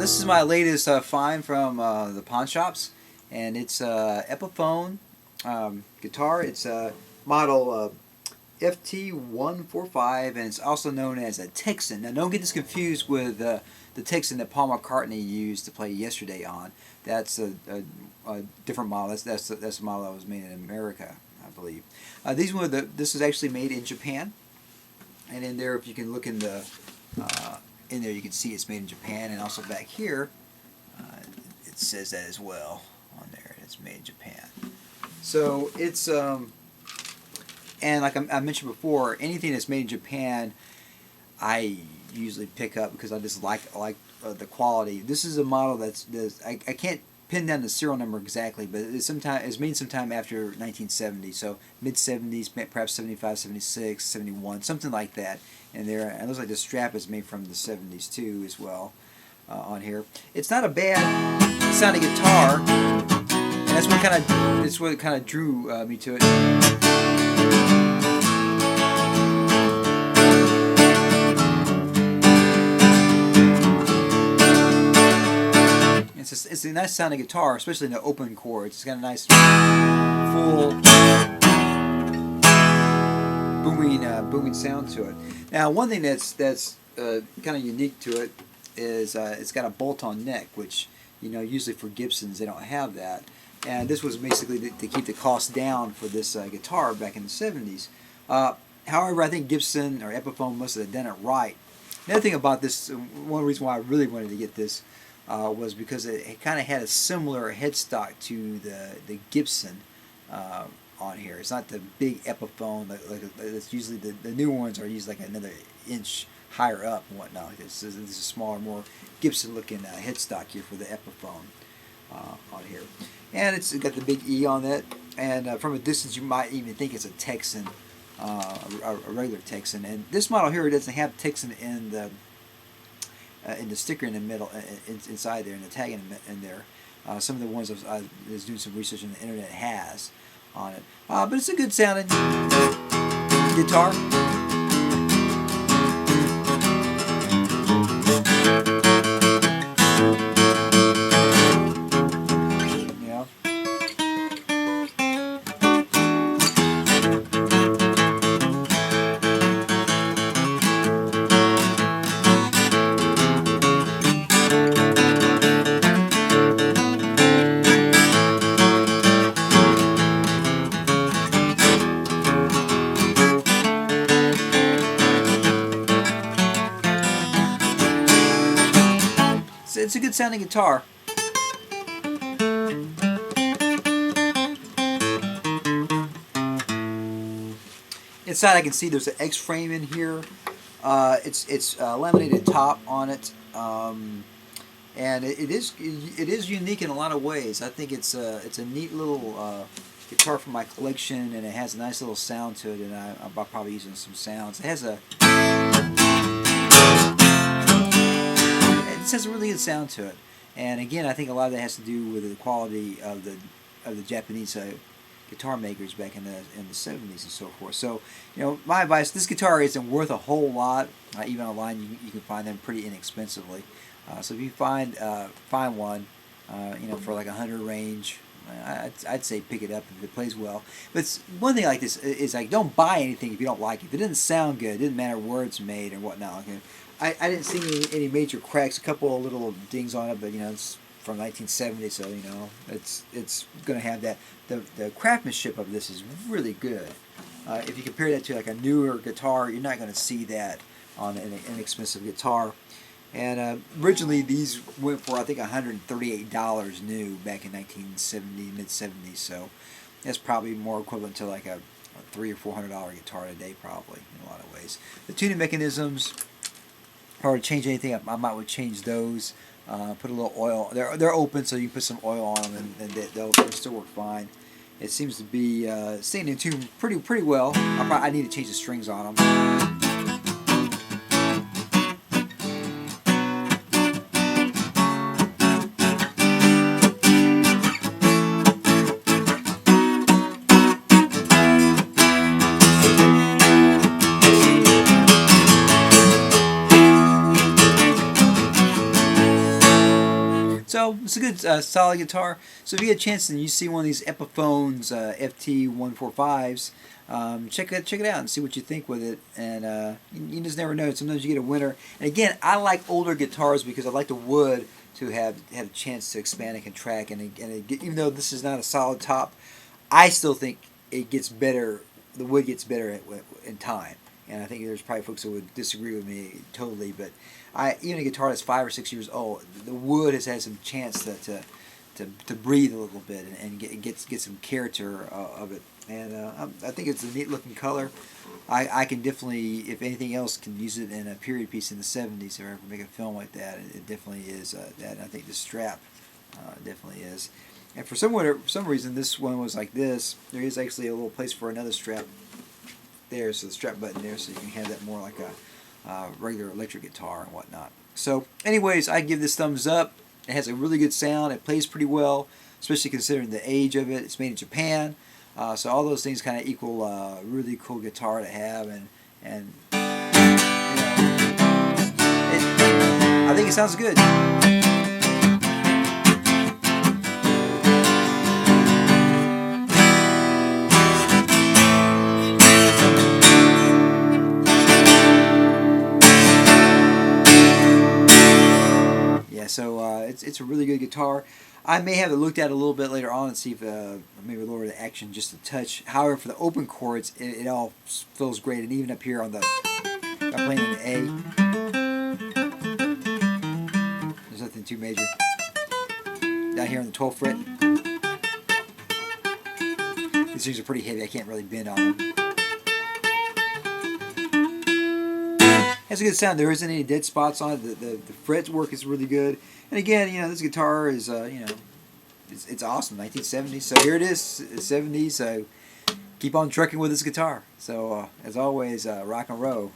This is my latest find from the pawn shops, and it's Epiphone guitar. It's model FT-145, and it's also known as a Texan. Now, don't get this confused with the Texan that Paul McCartney used to play Yesterday on. That's a different model. That's a model that was made in America, I believe. This is actually made in Japan, and in there, if you can look in the in there, you can see it's made in Japan, and also back here, it says that as well on there. It's made in Japan. So it's and like I mentioned before, anything that's made in Japan, I usually pick up because I just like the quality. This is a model I can't pin down the serial number exactly, but it's made sometime after 1970, so mid 70s, perhaps 75, 76, 71, something like that. And there, and it looks like the strap is made from the 70s too, as well. On here, it's not a bad sounding guitar, and that's what kind of drew me to it. It's a nice sounding guitar, especially in the open chords. It's got a nice full booming sound to it. Now, one thing that's kind of unique to it is it's got a bolt-on neck, which usually for Gibsons they don't have that. And this was basically to keep the cost down for this guitar back in the 70s. However, I think Gibson or Epiphone must have done it right. Another thing about this, one reason why I really wanted to get this was because it kind of had a similar headstock to the Gibson on here. It's not the big Epiphone like it's usually the new ones are usually like another inch higher up and whatnot. This is a smaller, more Gibson-looking headstock here for the Epiphone on here, and it's got the big E on it. And from a distance, you might even think it's a Texan, a regular Texan. And this model here doesn't have Texan in the sticker in the middle, inside there, and the tag in there. Some of the ones I was doing some research on the internet has on it, but it's a good sounding guitar. Yeah. It's a good sounding guitar. Inside, I can see there's an X frame in here. It's laminated top on it, and it is unique in a lot of ways. I think it's a neat little guitar for my collection, and it has a nice little sound to it. And I'll probably using some sounds. It has a really good sound to it, and again, I think a lot of that has to do with the quality of the Japanese guitar makers back in the 70s and so forth. So, my advice: this guitar isn't worth a whole lot. Even online, you can find them pretty inexpensively. So if you find one, for like $100 range, I'd say pick it up if it plays well. But one thing like this is like, don't buy anything if you don't like it. If it didn't sound good, it didn't matter where it's made or whatnot. Okay? I didn't see any major cracks. A couple of little dings on it, but it's from 1970, so it's going to have that. The craftsmanship of this is really good. If you compare that to like a newer guitar, you're not going to see that on an inexpensive guitar. And originally these went for I think $138 new back in 1970, mid 70s. So that's probably more equivalent to like a $300 or $400 guitar today, probably in a lot of ways. The tuning mechanisms, or to change anything, I might would change those. Put a little oil. They're open, so you can put some oil on them, and they'll still work fine. It seems to be staying in tune pretty well. I need to change the strings on them. So it's a good, solid guitar. So if you get a chance and you see one of these Epiphones FT-145s, check it out and see what you think with it. And you just never know. Sometimes you get a winner. And again, I like older guitars because I like the wood to have a chance to expand and contract. And even though this is not a solid top, I still think it gets better. The wood gets better in time. And I think there's probably folks that would disagree with me totally, but even a guitar that's 5 or 6 years old, the wood has had some chance to breathe a little bit and get some character of it. And I think it's a neat looking color. I can definitely, if anything else, can use it in a period piece in the 70s if I ever make a film like that. It definitely is that. And I think the strap definitely is. And for some reason, this one was like this. There is actually a little place for another strap there, so the strap button there, so you can have that more like a regular electric guitar and whatnot. So anyways, I give this thumbs up. It has a really good sound. It plays pretty well, especially considering the age of it. It's made in Japan, so all those things kind of equal a really cool guitar to have. And you know, I think it sounds good. So it's a really good guitar. I may have it looked at a little bit later on and see if maybe lower the action just a touch. However, for the open chords, it all feels great, and even up here on the, I'm playing an A. There's nothing too major. Down here on the 12th fret, these things are pretty heavy. I can't really bend on them. Has a good sound. There isn't any dead spots on it. The frets work is really good. And again, you know, this guitar is you know, it's awesome. 1970s. So here it is, 70s. So keep on trucking with this guitar. So as always, rock and roll.